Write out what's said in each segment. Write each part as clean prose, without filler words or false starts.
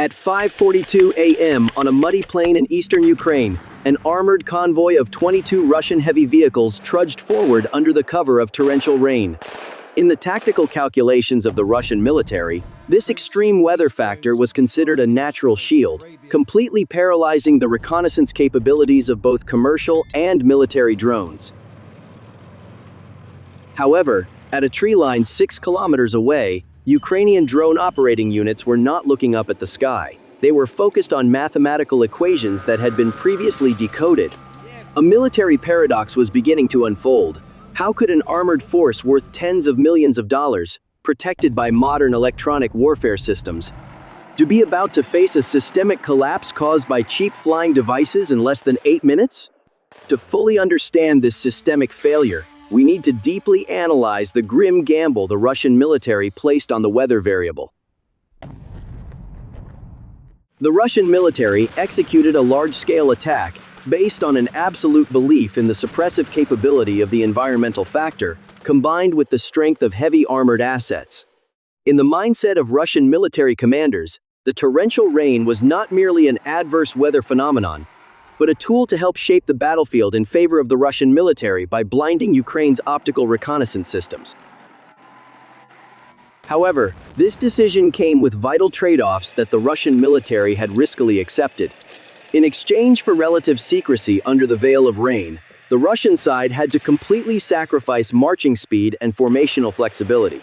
At 5:42 a.m. on a muddy plain in eastern Ukraine, an armored convoy of 22 Russian heavy vehicles trudged forward under the cover of torrential rain. In the tactical calculations of the Russian military, this extreme weather factor was considered a natural shield, completely paralyzing the reconnaissance capabilities of both commercial and military drones. However, at a tree line 6 kilometers away, Ukrainian drone operating units were not looking up at the sky. They were focused on mathematical equations that had been previously decoded. A military paradox was beginning to unfold. How could an armored force worth tens of millions of dollars, protected by modern electronic warfare systems, to be about to face a systemic collapse caused by cheap flying devices in less than 8 minutes? To fully understand this systemic failure, we need to deeply analyze the grim gamble the Russian military placed on the weather variable. The Russian military executed a large-scale attack based on an absolute belief in the suppressive capability of the environmental factor, combined with the strength of heavy armored assets. In the mindset of Russian military commanders, the torrential rain was not merely an adverse weather phenomenon, but a tool to help shape the battlefield in favor of the Russian military by blinding Ukraine's optical reconnaissance systems. However, this decision came with vital trade-offs that the Russian military had riskily accepted. In exchange for relative secrecy under the veil of rain, the Russian side had to completely sacrifice marching speed and formational flexibility.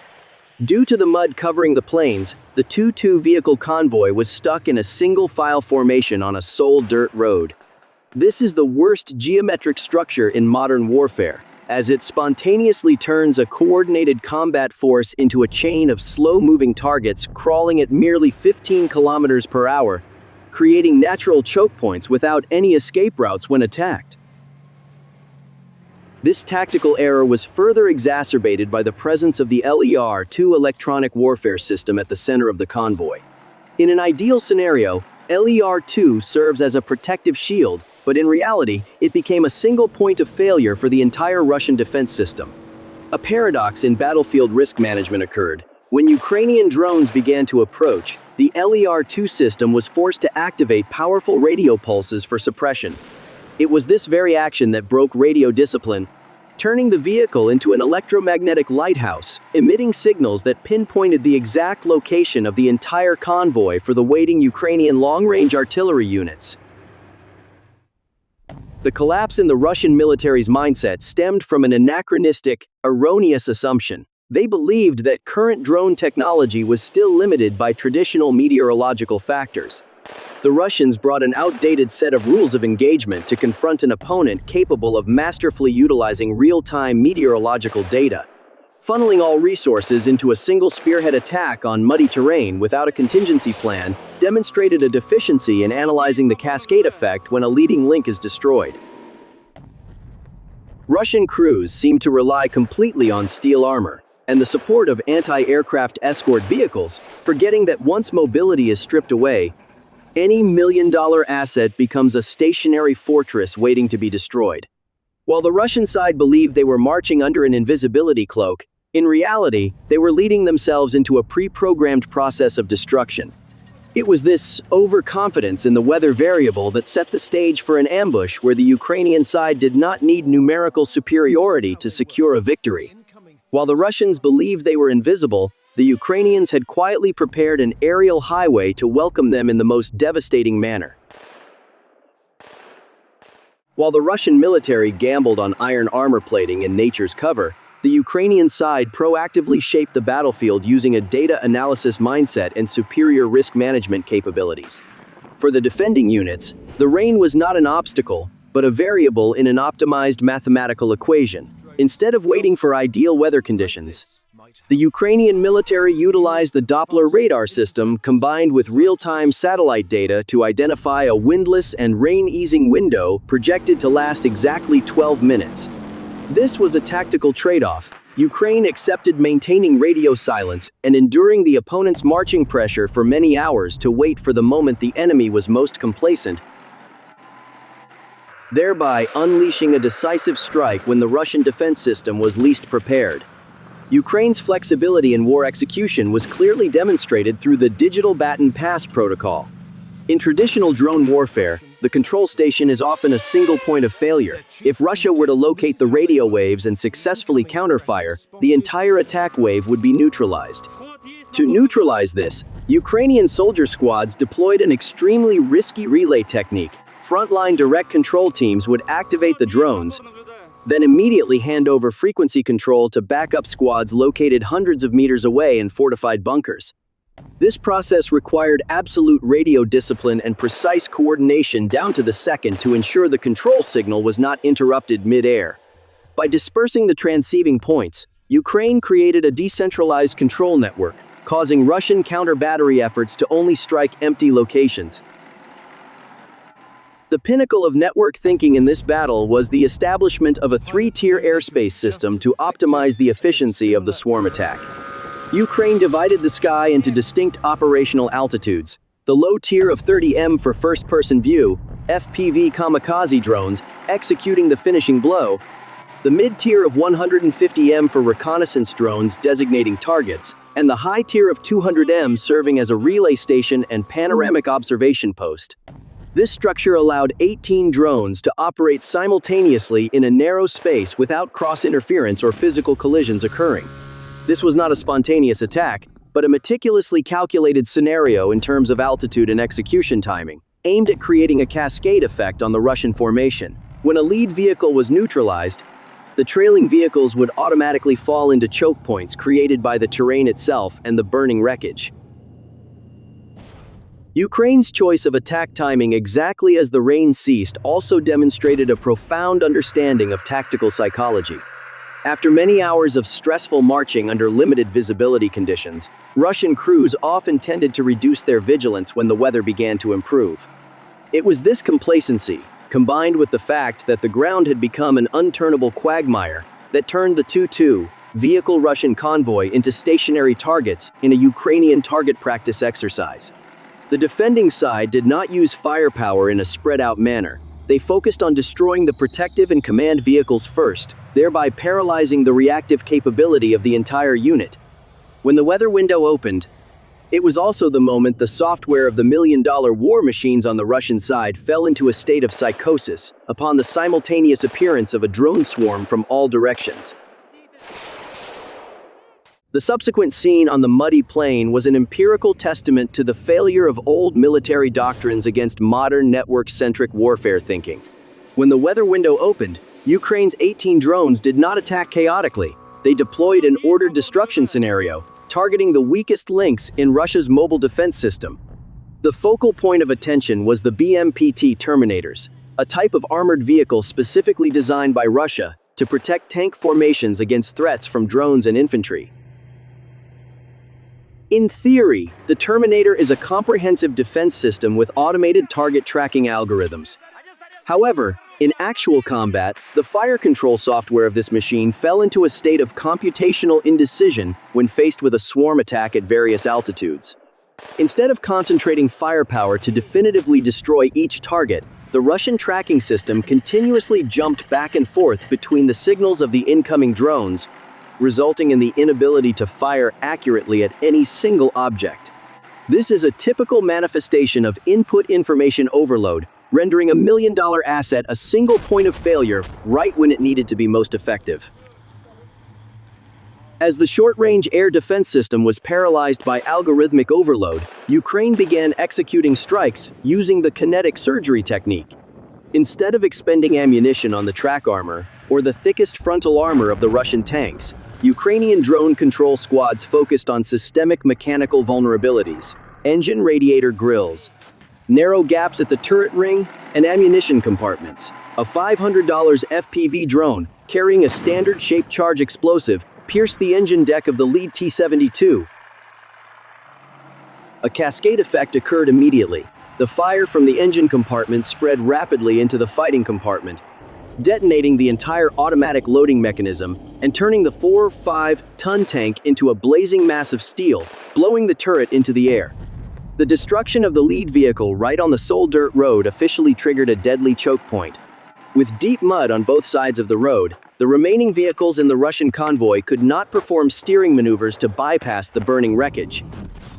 Due to the mud covering the plains, the 2-2 vehicle convoy was stuck in a single-file formation on a sole dirt road. This is the worst geometric structure in modern warfare, as it spontaneously turns a coordinated combat force into a chain of slow-moving targets crawling at merely 15 kilometers per hour, creating natural choke points without any escape routes when attacked. This tactical error was further exacerbated by the presence of the LER-2 electronic warfare system at the center of the convoy. In an ideal scenario, LER-2 serves as a protective shield, but in reality, it became a single point of failure for the entire Russian defense system. A paradox in battlefield risk management occurred. When Ukrainian drones began to approach, the LER-2 system was forced to activate powerful radio pulses for suppression. It was this very action that broke radio discipline, turning the vehicle into an electromagnetic lighthouse, emitting signals that pinpointed the exact location of the entire convoy for the waiting Ukrainian long-range artillery units. The collapse in the Russian military's mindset stemmed from an anachronistic, erroneous assumption. They believed that current drone technology was still limited by traditional meteorological factors. The Russians brought an outdated set of rules of engagement to confront an opponent capable of masterfully utilizing real-time meteorological data. Funneling all resources into a single spearhead attack on muddy terrain without a contingency plan demonstrated a deficiency in analyzing the cascade effect when a leading link is destroyed. Russian crews seemed to rely completely on steel armor and the support of anti-aircraft escort vehicles, forgetting that once mobility is stripped away, any million-dollar asset becomes a stationary fortress waiting to be destroyed. While the Russian side believed they were marching under an invisibility cloak, in reality, they were leading themselves into a pre-programmed process of destruction. It was this overconfidence in the weather variable that set the stage for an ambush where the Ukrainian side did not need numerical superiority to secure a victory. While the Russians believed they were invisible, the Ukrainians had quietly prepared an aerial highway to welcome them in the most devastating manner. While the Russian military gambled on iron armor plating and nature's cover, the Ukrainian side proactively shaped the battlefield using a data analysis mindset and superior risk management capabilities. For the defending units, the rain was not an obstacle, but a variable in an optimized mathematical equation. Instead of waiting for ideal weather conditions, the Ukrainian military utilized the Doppler radar system combined with real-time satellite data to identify a windless and rain-easing window projected to last exactly 12 minutes. This was a tactical trade-off. Ukraine accepted maintaining radio silence and enduring the opponent's marching pressure for many hours to wait for the moment the enemy was most complacent, thereby unleashing a decisive strike when the Russian defense system was least prepared. Ukraine's flexibility in war execution was clearly demonstrated through the digital Baton Pass protocol. In traditional drone warfare, the control station is often a single point of failure. If Russia were to locate the radio waves and successfully counterfire, the entire attack wave would be neutralized. To neutralize this, Ukrainian soldier squads deployed an extremely risky relay technique. Frontline direct control teams would activate the drones, then immediately hand over frequency control to backup squads located hundreds of meters away in fortified bunkers. This process required absolute radio discipline and precise coordination down to the second to ensure the control signal was not interrupted mid-air. By dispersing the transceiving points, Ukraine created a decentralized control network, causing Russian counter-battery efforts to only strike empty locations. The pinnacle of network thinking in this battle was the establishment of a three-tier airspace system to optimize the efficiency of the swarm attack. Ukraine divided the sky into distinct operational altitudes. The low tier of 30 for first-person view, FPV kamikaze drones, executing the finishing blow. The mid-tier of 150 for reconnaissance drones designating targets, and the high tier of 200 serving as a relay station and panoramic observation post. This structure allowed 18 drones to operate simultaneously in a narrow space without cross-interference or physical collisions occurring. This was not a spontaneous attack, but a meticulously calculated scenario in terms of altitude and execution timing, aimed at creating a cascade effect on the Russian formation. When a lead vehicle was neutralized, the trailing vehicles would automatically fall into choke points created by the terrain itself and the burning wreckage. Ukraine's choice of attack timing exactly as the rain ceased also demonstrated a profound understanding of tactical psychology. After many hours of stressful marching under limited visibility conditions, Russian crews often tended to reduce their vigilance when the weather began to improve. It was this complacency, combined with the fact that the ground had become an unturnable quagmire, that turned the 2-2 vehicle Russian convoy into stationary targets in a Ukrainian target practice exercise. The defending side did not use firepower in a spread-out manner. They focused on destroying the protective and command vehicles first, thereby paralyzing the reactive capability of the entire unit. When the weather window opened, it was also the moment the software of the million-dollar war machines on the Russian side fell into a state of psychosis upon the simultaneous appearance of a drone swarm from all directions. The subsequent scene on the muddy plain was an empirical testament to the failure of old military doctrines against modern network-centric warfare thinking. When the weather window opened, Ukraine's 18 drones did not attack chaotically. They deployed an ordered destruction scenario, targeting the weakest links in Russia's mobile defense system. The focal point of attention was the BMPT Terminators, a type of armored vehicle specifically designed by Russia to protect tank formations against threats from drones and infantry. In theory, the Terminator is a comprehensive defense system with automated target tracking algorithms. However, in actual combat, the fire control software of this machine fell into a state of computational indecision when faced with a swarm attack at various altitudes. Instead of concentrating firepower to definitively destroy each target, the Russian tracking system continuously jumped back and forth between the signals of the incoming drones, resulting in the inability to fire accurately at any single object. This is a typical manifestation of input information overload, rendering a million-dollar asset a single point of failure right when it needed to be most effective. As the short-range air defense system was paralyzed by algorithmic overload, Ukraine began executing strikes using the kinetic surgery technique. Instead of expending ammunition on the track armor or the thickest frontal armor of the Russian tanks, Ukrainian drone control squads focused on systemic mechanical vulnerabilities, engine radiator grills, narrow gaps at the turret ring, and ammunition compartments. A $500 FPV drone carrying a standard-shaped charge explosive pierced the engine deck of the lead T-72. A cascade effect occurred immediately. The fire from the engine compartment spread rapidly into the fighting compartment, detonating the entire automatic loading mechanism and turning the 4-5-ton tank into a blazing mass of steel, blowing the turret into the air. The destruction of the lead vehicle right on the sole dirt road officially triggered a deadly choke point. With deep mud on both sides of the road, The remaining vehicles in the Russian convoy could not perform steering maneuvers to bypass the burning wreckage,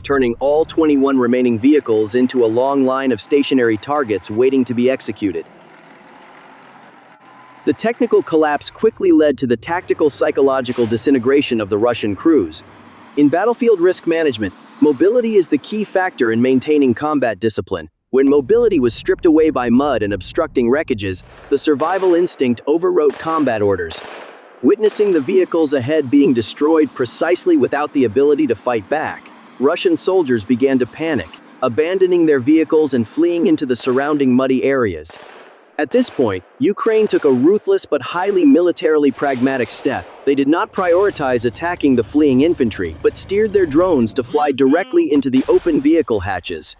turning all 21 remaining vehicles into a long line of stationary targets waiting to be executed. The technical collapse quickly led to the tactical psychological disintegration of the Russian crews. In battlefield risk management, mobility is the key factor in maintaining combat discipline. When mobility was stripped away by mud and obstructing wreckages, the survival instinct overwrote combat orders. Witnessing the vehicles ahead being destroyed precisely without the ability to fight back, Russian soldiers began to panic, abandoning their vehicles and fleeing into the surrounding muddy areas. At this point, Ukraine took a ruthless but highly militarily pragmatic step. They did not prioritize attacking the fleeing infantry, but steered their drones to fly directly into the open vehicle hatches.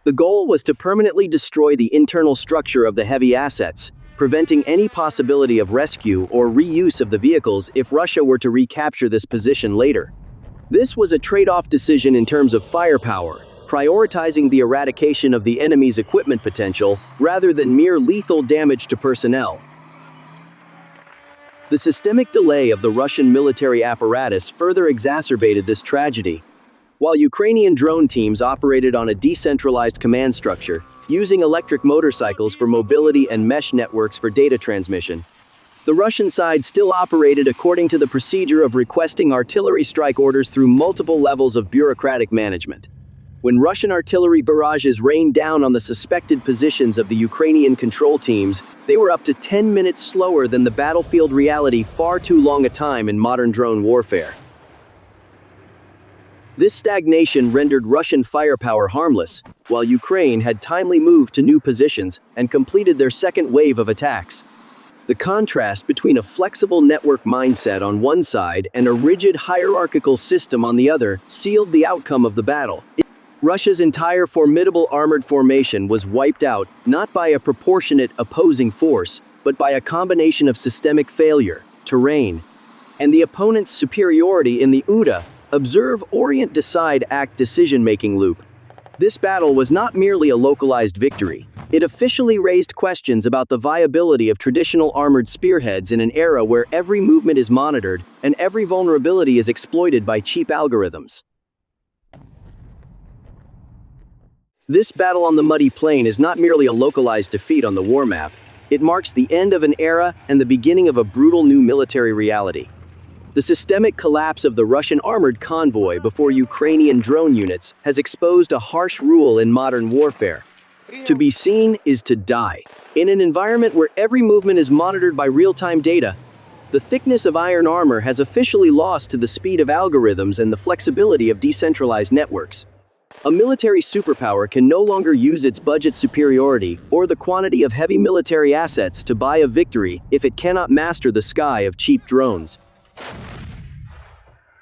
The goal was to permanently destroy the internal structure of the heavy assets, preventing any possibility of rescue or reuse of the vehicles if Russia were to recapture this position later. This was a trade-off decision in terms of firepower, prioritizing the eradication of the enemy's equipment potential rather than mere lethal damage to personnel. The systemic delay of the Russian military apparatus further exacerbated this tragedy. While Ukrainian drone teams operated on a decentralized command structure, using electric motorcycles for mobility and mesh networks for data transmission, the Russian side still operated according to the procedure of requesting artillery strike orders through multiple levels of bureaucratic management. When Russian artillery barrages rained down on the suspected positions of the Ukrainian control teams, they were up to 10 minutes slower than the battlefield reality, far too long a time in modern drone warfare. This stagnation rendered Russian firepower harmless, while Ukraine had timely moved to new positions and completed their second wave of attacks. The contrast between a flexible network mindset on one side and a rigid hierarchical system on the other sealed the outcome of the battle. Russia's entire formidable armored formation was wiped out not by a proportionate opposing force, but by a combination of systemic failure, terrain, and the opponent's superiority in the OODA, observe, orient, decide, act decision-making loop. This battle was not merely a localized victory. It officially raised questions about the viability of traditional armored spearheads in an era where every movement is monitored and every vulnerability is exploited by cheap algorithms. This battle on the muddy plain is not merely a localized defeat on the war map. It marks the end of an era and the beginning of a brutal new military reality. The systemic collapse of the Russian armored convoy before Ukrainian drone units has exposed a harsh rule in modern warfare. To be seen is to die. In an environment where every movement is monitored by real-time data, the thickness of iron armor has officially lost to the speed of algorithms and the flexibility of decentralized networks. A military superpower can no longer use its budget superiority or the quantity of heavy military assets to buy a victory if it cannot master the sky of cheap drones.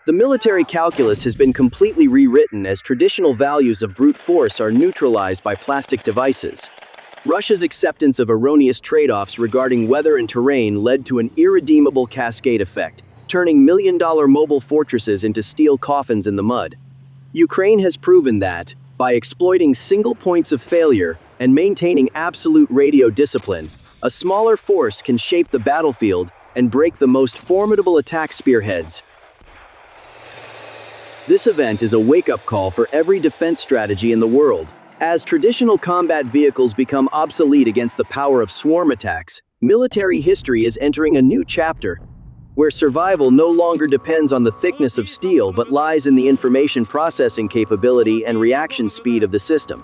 The military calculus has been completely rewritten as traditional values of brute force are neutralized by plastic devices. Russia's acceptance of erroneous trade-offs regarding weather and terrain led to an irredeemable cascade effect, turning million-dollar mobile fortresses into steel coffins in the mud. Ukraine has proven that, by exploiting single points of failure and maintaining absolute radio discipline, a smaller force can shape the battlefield and break the most formidable attack spearheads. This event is a wake-up call for every defense strategy in the world. As traditional combat vehicles become obsolete against the power of swarm attacks, military history is entering a new chapter, where survival no longer depends on the thickness of steel but lies in the information processing capability and reaction speed of the system.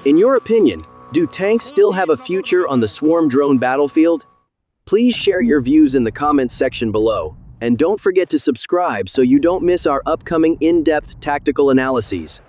In your opinion, do tanks still have a future on the swarm drone battlefield? Please share your views in the comments section below, and don't forget to subscribe so you don't miss our upcoming in-depth tactical analyses.